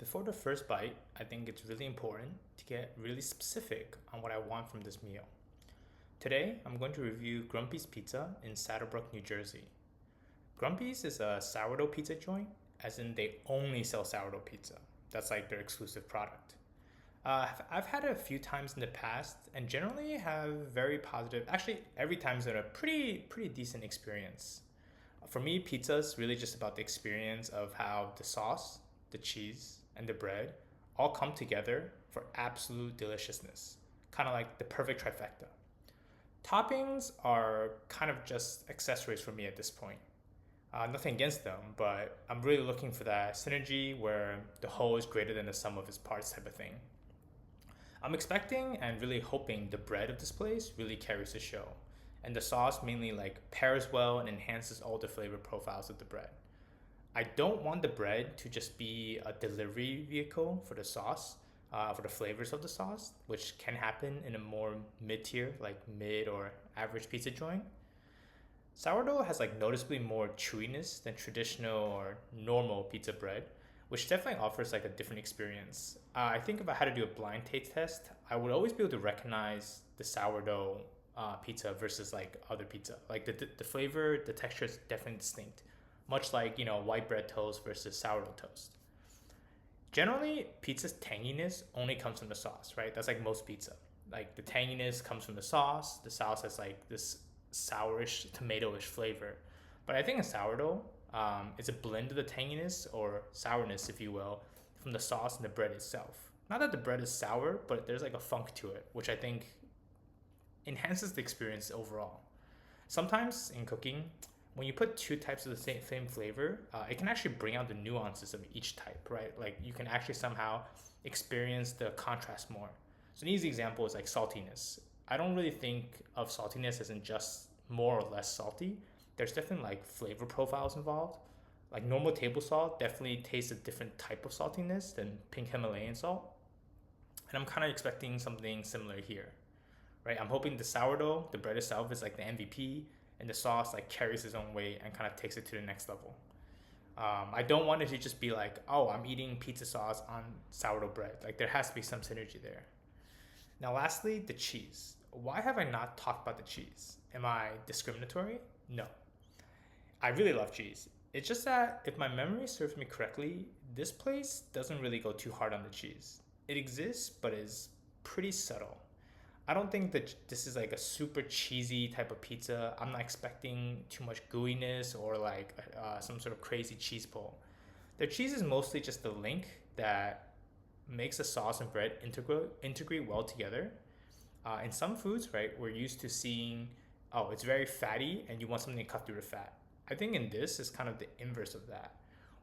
Before the first bite, I think it's really important to get really specific on what I want from this meal. Today, I'm going to review Grumpy's Pizza in Saddle Brook, New Jersey. Grumpy's is a sourdough pizza joint, as in they only sell sourdough pizza. That's like their exclusive product. I've had it a few times in the past and generally have very positive, actually every time's been a pretty decent experience. For me, pizza is really just about the experience of how the sauce, the cheese, and the bread all come together for absolute deliciousness. Kind of like the perfect trifecta. Toppings are kind of just accessories for me at this point. Nothing against them, but I'm really looking for that synergy where the whole is greater than the sum of its parts type of thing. I'm expecting and really hoping the bread of this place really carries the show, and the sauce mainly like pairs well and enhances all the flavor profiles of the bread. I don't want the bread to just be a delivery vehicle for the sauce, for the flavors of the sauce, which can happen in a more mid-tier, like mid or average pizza joint. Sourdough has like noticeably more chewiness than traditional or normal pizza bread, which definitely offers like a different experience. I think if I had to do a blind taste test, I would always be able to recognize the sourdough pizza versus like other pizza. Like the flavor, the texture is definitely distinct, much like white bread toast versus sourdough toast. Generally, pizza's tanginess only comes from the sauce, right? That's like most pizza. Like the tanginess comes from the sauce. The sauce has like this sourish, tomatoish flavor. But I think in sourdough, it's a blend of the tanginess or sourness, if you will, from the sauce and the bread itself. Not that the bread is sour, but there's like a funk to it, which I think enhances the experience overall. Sometimes in cooking, when you put two types of the same flavor, it can actually bring out the nuances of each type, right? Like you can actually somehow experience the contrast more. So an easy example is like saltiness. I don't really think of saltiness as in just more or less salty. There's definitely like flavor profiles involved. Like normal table salt definitely tastes a different type of saltiness than pink Himalayan salt. And I'm kind of expecting something similar here, right? I'm hoping the sourdough, the bread itself, is like the MVP, and the sauce like carries its own weight and kind of takes it to the next level. I don't want it to just be like, oh, I'm eating pizza sauce on sourdough bread. Like there has to be some synergy there. Now, lastly, the cheese. Why have I not talked about the cheese? Am I discriminatory? No. I really love cheese. It's just that if my memory serves me correctly, this place doesn't really go too hard on the cheese. It exists, but is pretty subtle. I don't think that this is like a super cheesy type of pizza. I'm not expecting too much gooiness or like some sort of crazy cheese pull. The cheese is mostly just the link that makes the sauce and bread integrate well together. In some foods, right, we're used to seeing, oh, it's very fatty and you want something to cut through the fat. I think in this is kind of the inverse of that,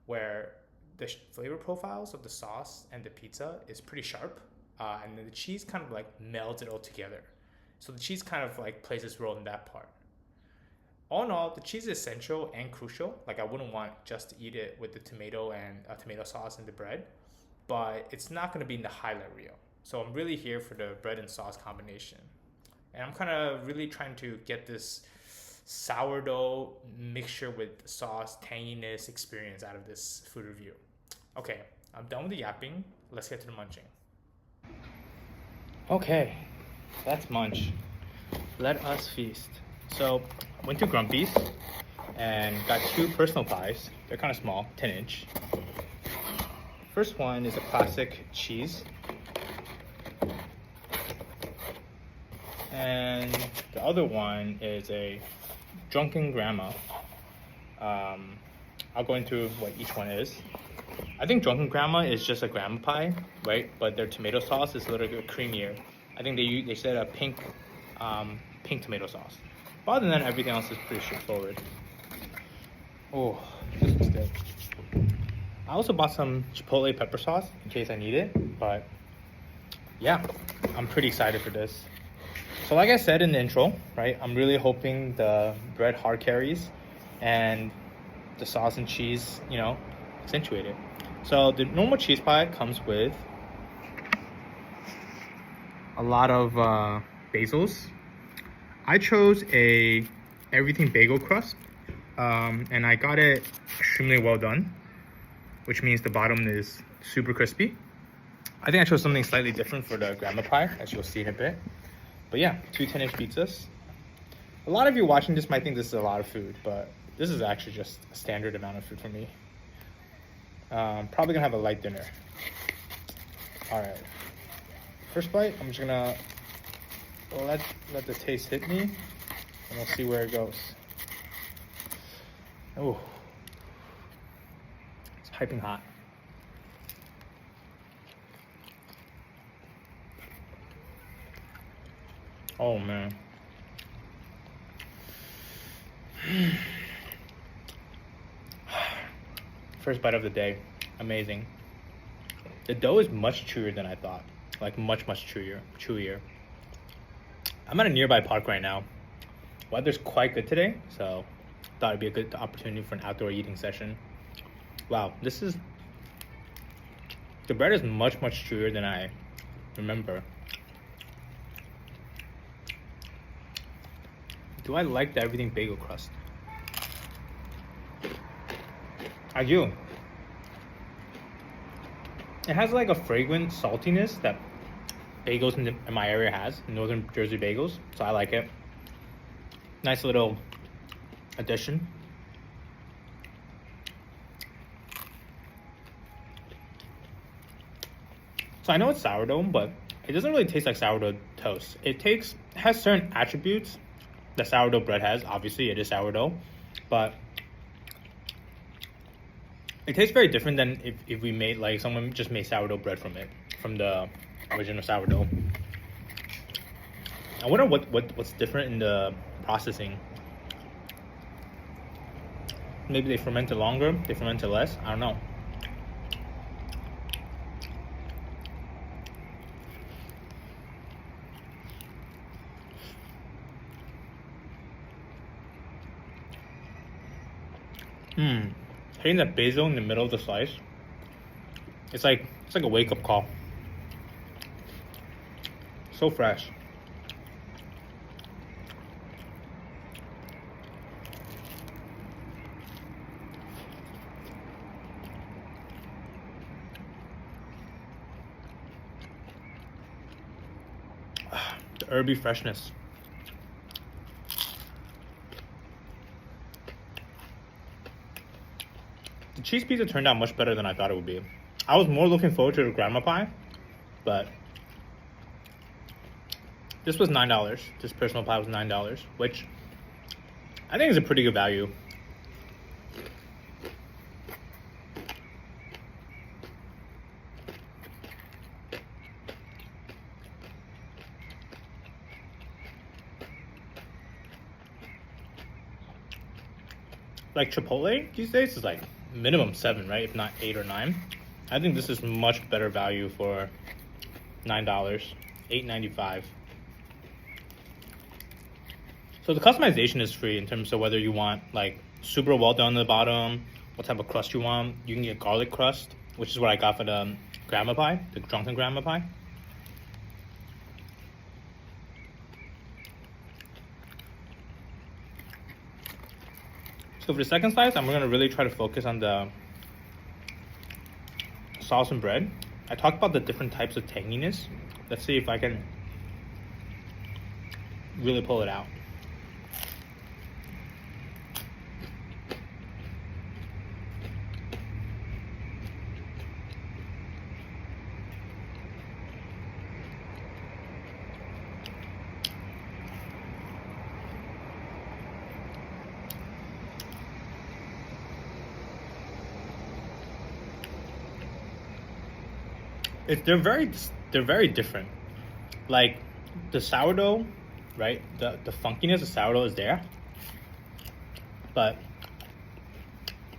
where the flavor profiles of the sauce and the pizza is pretty sharp, and then the cheese kind of like melds it all together. So the cheese kind of like plays its role in that part. All in all, the cheese is essential and crucial. Like I wouldn't want just to eat it with the tomato and tomato sauce and the bread, but it's not going to be in the highlight reel. So I'm really here for the bread and sauce combination. And I'm kind of really trying to get this sourdough mixture with sauce, tanginess experience out of this food review. Okay, I'm done with the yapping. Let's get to the munching. Okay, that's munch. Let us feast. So I went to Grumpy's and got two personal pies. They're kind of small, 10-inch. First one is a classic cheese. And the other one is a Drunken grandma. I'll go into what each one is. I think Drunken grandma is just a grandma pie, right? But their tomato sauce is a little bit creamier. I think they said a pink tomato sauce. But other than that, everything else is pretty straightforward. Oh, this is good. I also bought some chipotle pepper sauce in case I need it. But yeah, I'm pretty excited for this. So like I said in the intro, right, I'm really hoping the bread hard carries and the sauce and cheese, accentuate it. So the normal cheese pie comes with a lot of basils. I chose a everything bagel crust, and I got it extremely well done. which means the bottom is super crispy. I think I chose something slightly different for the grandma pie, as you'll see in a bit. But yeah, 2 10-inch pizzas. A lot of you watching this might think this is a lot of food, but this is actually just a standard amount of food for me. Probably gonna have a light dinner. All right, first bite, I'm just gonna let the taste hit me, and we'll see where it goes. Oh, it's piping hot. Oh man. First bite of the day, amazing. The dough is much chewier than I thought, like much chewier. I'm at a nearby park right now. Weather's quite good today, so thought it'd be a good opportunity for an outdoor eating session. Wow, the bread is much chewier than I remember. Do I like the everything bagel crust? I do. It has like a fragrant saltiness that bagels in my area has, Northern Jersey bagels, so I like it. Nice little addition. So I know it's sourdough, but it doesn't really taste like sourdough toast. It has certain attributes that sourdough bread has. Obviously, it is sourdough, but it tastes very different than if we made, like, someone just made sourdough bread from the original sourdough. I wonder what's different in the processing. Maybe they ferment it longer, they ferment it less. I don't know. Hitting that basil in the middle of the slice, it's like a wake-up call. So fresh. The herby freshness. The cheese pizza turned out much better than I thought it would be. I was more looking forward to the grandma pie, but this was $9. This personal pie was $9, which I think is a pretty good value. Like Chipotle these days is like minimum 7, right? If not 8 or 9. I think this is much better value for $9, $8.95. So the customization is free in terms of whether you want like super well done on the bottom, what type of crust you want. You can get garlic crust, which is what I got for the grandma pie, the Drunken grandma pie. So for the second slice, I'm gonna really try to focus on the sauce and bread. I talked about the different types of tanginess. Let's see if I can really pull it out. They're very different. Like the sourdough, right? The funkiness of sourdough is there, but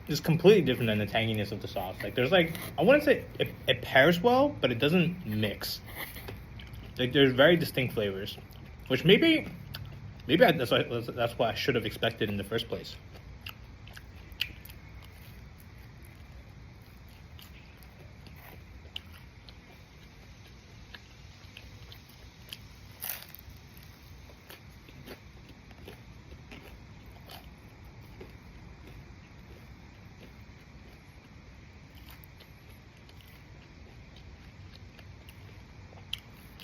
it's completely different than the tanginess of the sauce. Like there's like, I wouldn't say it pairs well, but it doesn't mix. Like there's very distinct flavors, which maybe that's what I should have expected in the first place.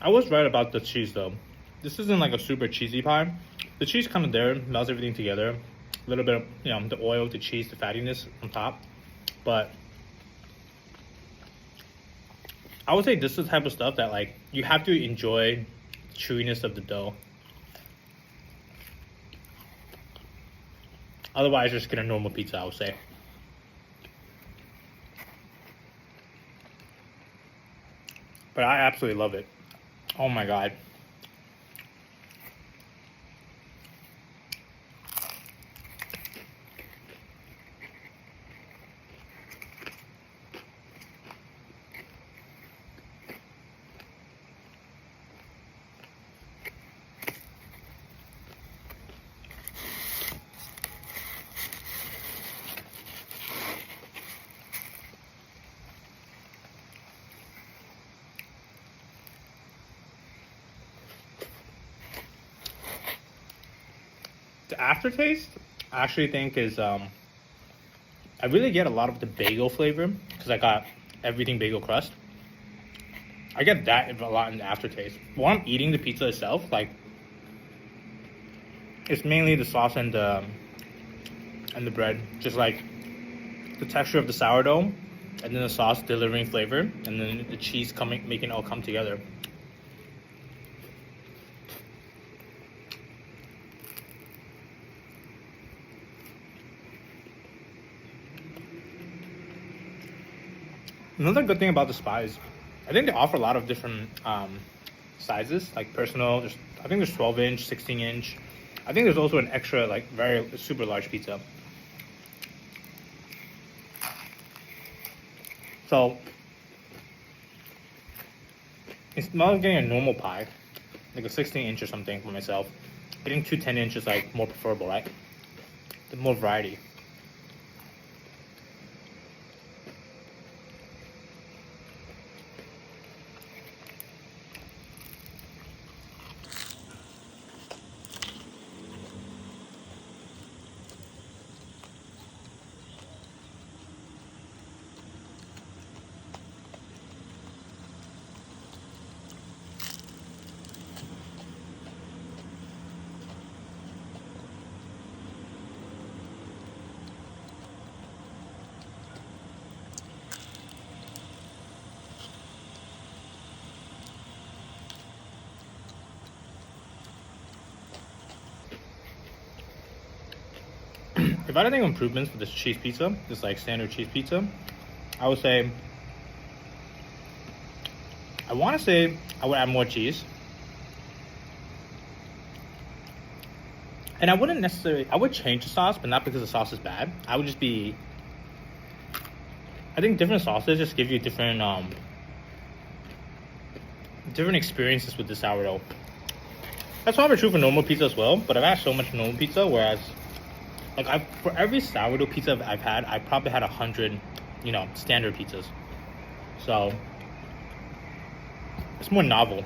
I was right about the cheese though. This isn't like a super cheesy pie. The cheese kind of there, melts everything together. A little bit of, the oil, the cheese, the fattiness on top. But I would say this is the type of stuff that like you have to enjoy the chewiness of the dough. Otherwise, just get a normal pizza, I would say. But I absolutely love it. Oh my god. The aftertaste, I actually think is, I really get a lot of the bagel flavor because I got everything bagel crust. I get that a lot in the aftertaste. While I'm eating the pizza itself, like, it's mainly the sauce and the bread. Just like the texture of the sourdough and then the sauce delivering flavor and then the cheese making it all come together. Another good thing about the spot is I think they offer a lot of different sizes, like personal. I think there's 12-inch, 16-inch. I think there's also an extra, like, very super large pizza. So instead of getting a normal pie, like a 16-inch or something for myself, getting 2 10-inch is like more preferable, right? The more variety. If I had any improvements for this cheese pizza, this like standard cheese pizza, I would say, I want to say I would add more cheese. And I wouldn't necessarily, I would change the sauce, but not because the sauce is bad. I would just be, I think different sauces just give you different experiences with the sourdough. That's probably true for normal pizza as well, but I've had so much normal pizza, whereas like for every sourdough pizza I've had, I probably had 100, standard pizzas. So it's more novel.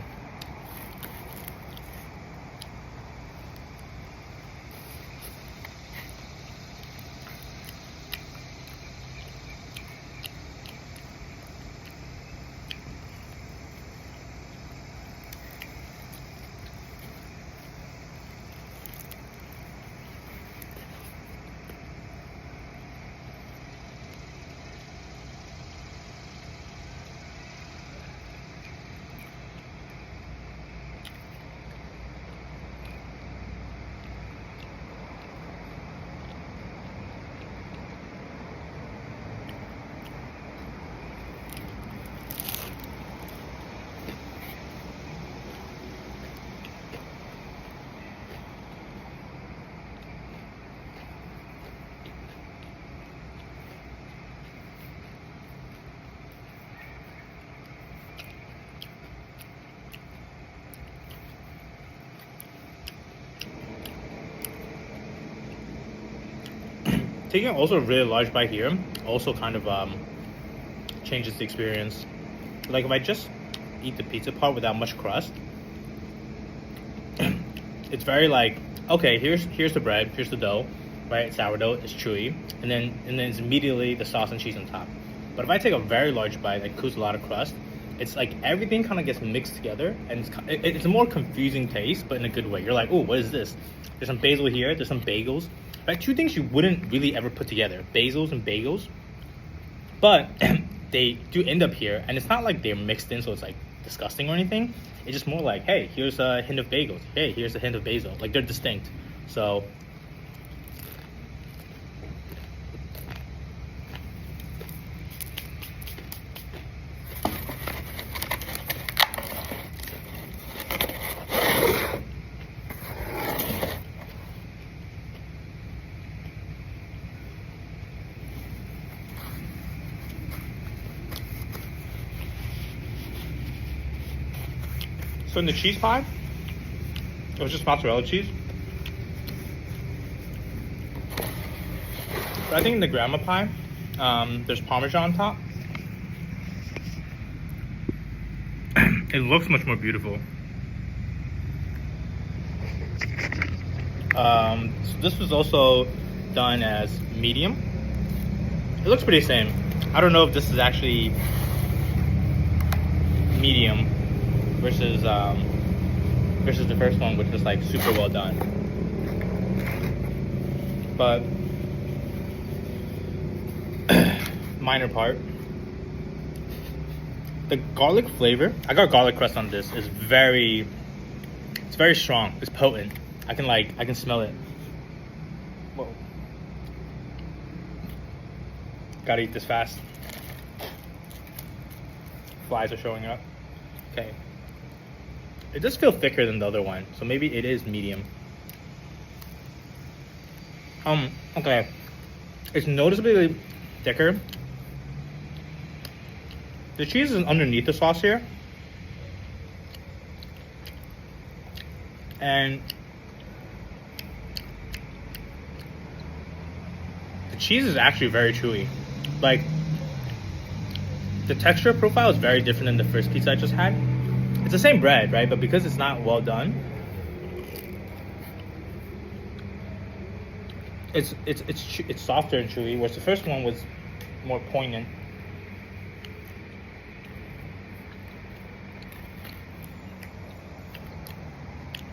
Taking also a really large bite here also kind of changes the experience. Like if I just eat the pizza part without much crust, it's very like, okay, here's the bread, here's the dough, right? It's sourdough, it's chewy, and then it's immediately the sauce and cheese on top. But if I take a very large bite that includes a lot of crust, It's like everything kind of gets mixed together, and it's a more confusing taste, but in a good way. You're like, oh, what is this? There's some basil here, there's some bagels. Like two things you wouldn't really ever put together, basils and bagels. But they do end up here, and it's not like they're mixed in, so it's like disgusting or anything. It's just more like, hey, here's a hint of bagels. Hey, here's a hint of basil. Like they're distinct. So So in the cheese pie, it was just mozzarella cheese. But I think in the grandma pie, there's Parmesan on top. It looks much more beautiful. So this was also done as medium. It looks pretty the same. I don't know if this is actually medium versus the first one, which was like super well done. But minor part, the garlic flavor, I got garlic crust on this, is very strong. It's potent. I can smell it. Whoa. Gotta eat this fast. Flies are showing up. Okay. It does feel thicker than the other one, so maybe it is medium. Okay. It's noticeably thicker. The cheese is underneath the sauce here. And the cheese is actually very chewy. Like, the texture profile is very different than the first pizza I just had. It's the same bread, right? But because it's not well done, it's softer and chewy, whereas the first one was more poignant.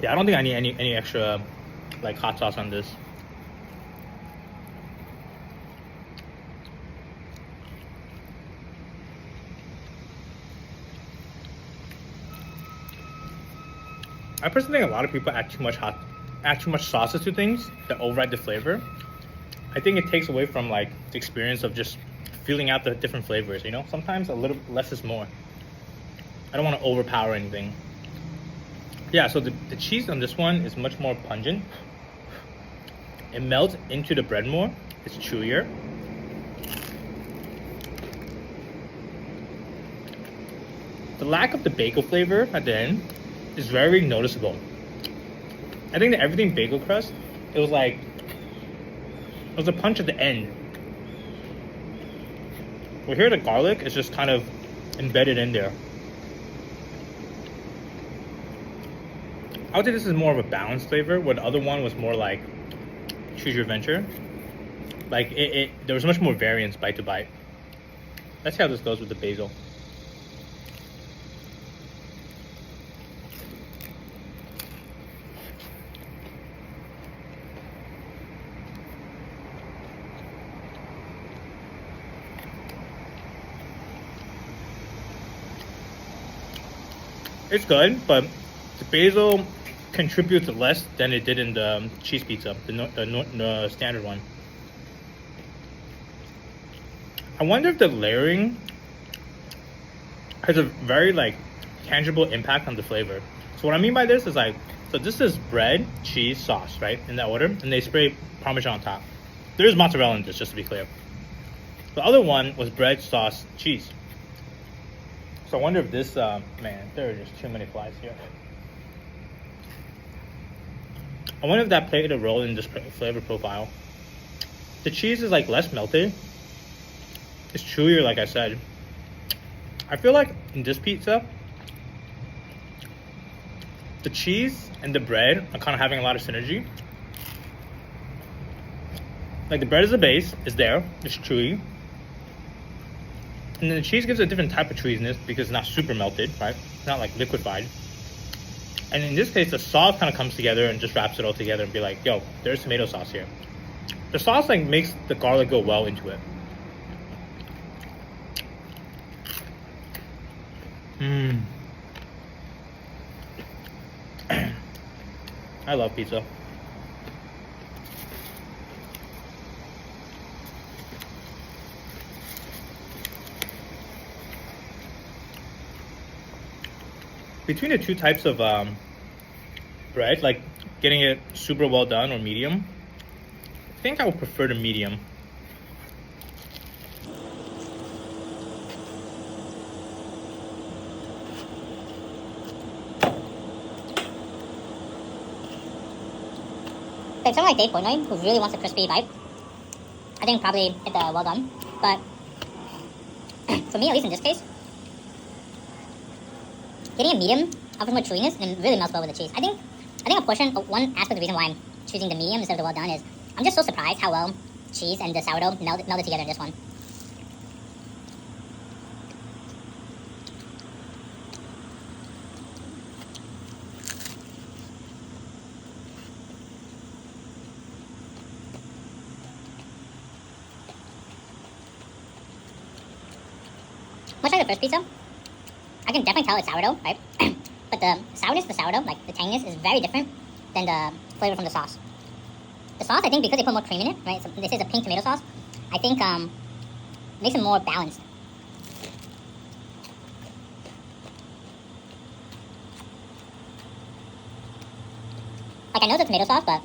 Yeah, I don't think I need any extra like hot sauce on this. I personally think a lot of people add too much sauces to things that override the flavor. I think it takes away from like the experience of just feeling out the different flavors, you know? Sometimes a little less is more. I don't want to overpower anything. Yeah, so the cheese on this one is much more pungent. It melts into the bread more. It's chewier. The lack of the bagel flavor at the end is very noticeable. I think that everything bagel crust, it was a punch at the end. Well, here the garlic is just kind of embedded in there. I would say this is more of a balanced flavor, where the other one was more like choose your adventure. Like there was much more variance bite to bite. Let's see how this goes with the basil. It's good, but the basil contributes less than it did in the cheese pizza, the standard one. I wonder if the layering has a very like tangible impact on the flavor. So what I mean by this is like, so this is bread, cheese, sauce, right? In that order, and they spray Parmesan on top. There is mozzarella in this, just to be clear. The other one was bread, sauce, cheese. So I wonder if this, man, there are just too many flies here. I wonder if that played a role in this flavor profile. The cheese is like less melted. It's chewier, like I said. I feel like in this pizza, the cheese and the bread are kind of having a lot of synergy. Like the bread is the base, it's there, it's chewy. And then the cheese gives a different type of cheesiness because it's not super melted, right? It's not like liquefied. And in this case, the sauce kind of comes together and just wraps it all together and be like, yo, there's tomato sauce here. The sauce like makes the garlic go well into it. Mmm. I love pizza. Between the two types of bread, like getting it super well done or medium, I think I would prefer the medium. Like someone like Dave Portnoy, who really wants a crispy bite, I think probably get the well done. But for me, at least in this case, getting a medium offers more chewiness and really melts well with the cheese. I think one aspect of the reason why I'm choosing the medium instead of the well done is I'm just so surprised how well cheese and the sourdough melded together in this one. Much like the first pizza, I can definitely tell it's sourdough, right? But the sourness of the sourdough, like the tanginess, is very different than the flavor from the sauce. The sauce, I think, because they put more cream in it, right? So this is a pink tomato sauce. I think makes it more balanced. Like I know it's a tomato sauce, but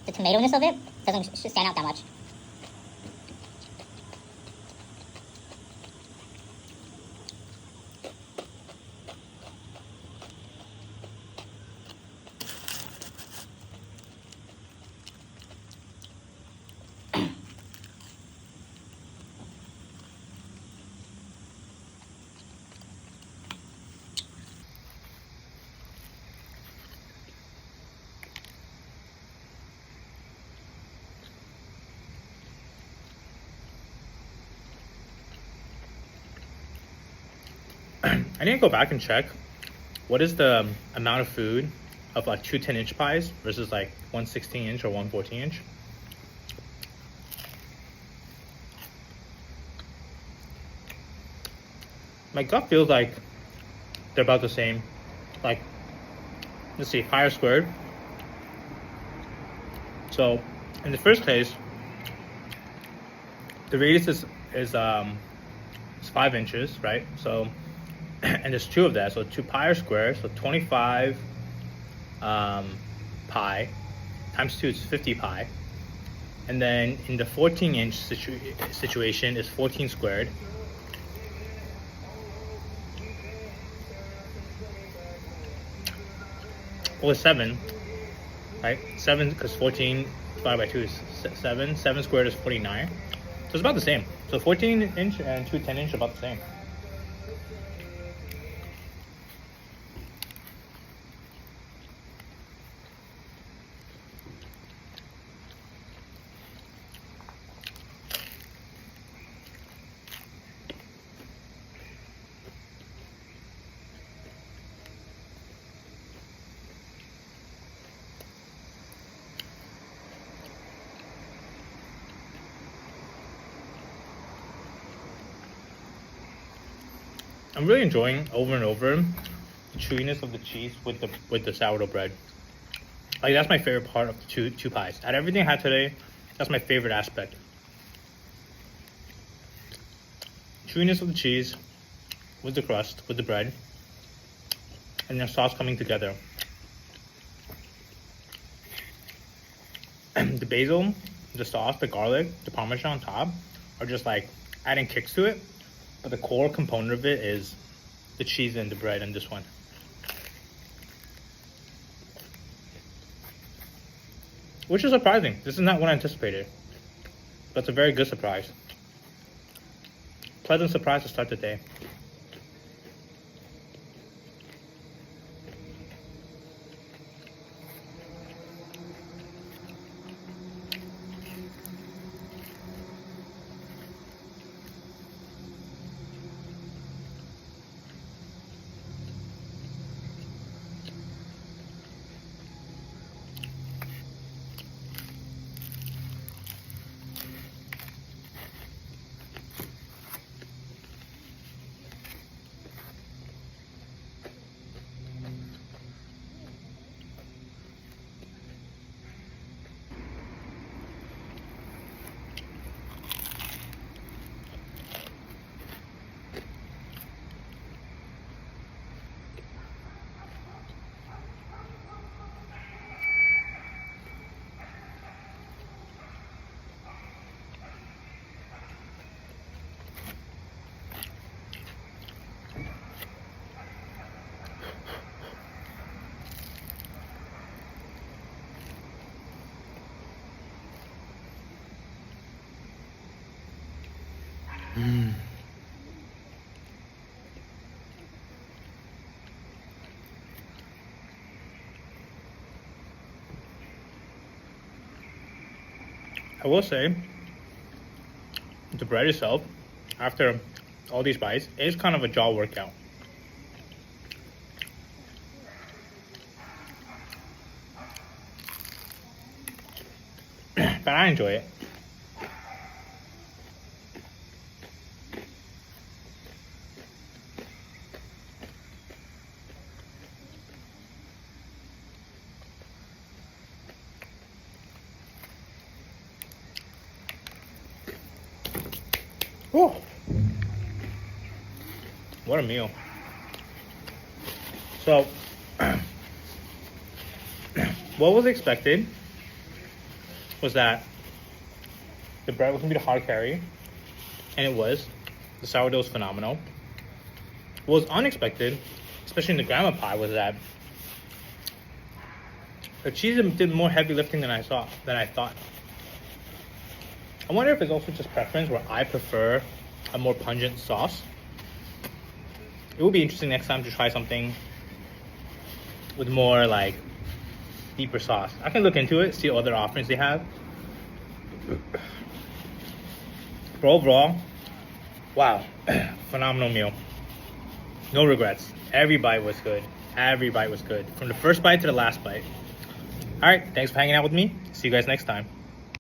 the tomato-ness of it doesn't stand out that much. I need to go back and check what is the amount of food of like two 10-inch pies versus like one 16-inch or one 14-inch. My gut feels like they're about the same. Like, let's see, pi squared. So in the first case, the radius is 5 inches, right? So, and there's two of that, so 2 pi squared, so 25 pi times 2 is 50 pi. And then in the 14-inch situation is 14 squared. Well, it's 7, right? 7, because 14 divided by 2 is 7. 7 squared is 49. So it's about the same. So 14-inch and 2 10-inch are about the same. I'm really enjoying over and over the chewiness of the cheese with the sourdough bread. Like that's my favorite part of the two pies. Out of everything I had today, that's my favorite aspect. Chewiness of the cheese with the crust, with the bread, and the sauce coming together. The basil, the sauce, the garlic, the parmesan on top are just like adding kicks to it. But the core component of it is the cheese and the bread in this one. Which is surprising. This is not what I anticipated. But it's a very good surprise. Pleasant surprise to start the day. I will say, the bread itself, after all these bites, is kind of a jaw workout. But I enjoy it. Oh, what a meal. So, what was expected was that the bread was going to be the hard carry, and it was. The sourdough was phenomenal. What was unexpected, especially in the grandma pie, was that the cheese did more heavy lifting than I thought. I wonder if it's also just preference, where I prefer a more pungent sauce. It will be interesting next time to try something with more like deeper sauce. I can look into it, see what other offerings they have. But overall, wow, phenomenal meal. No regrets. Every bite was good. Every bite was good. From the first bite to the last bite. All right, thanks for hanging out with me. See you guys next time.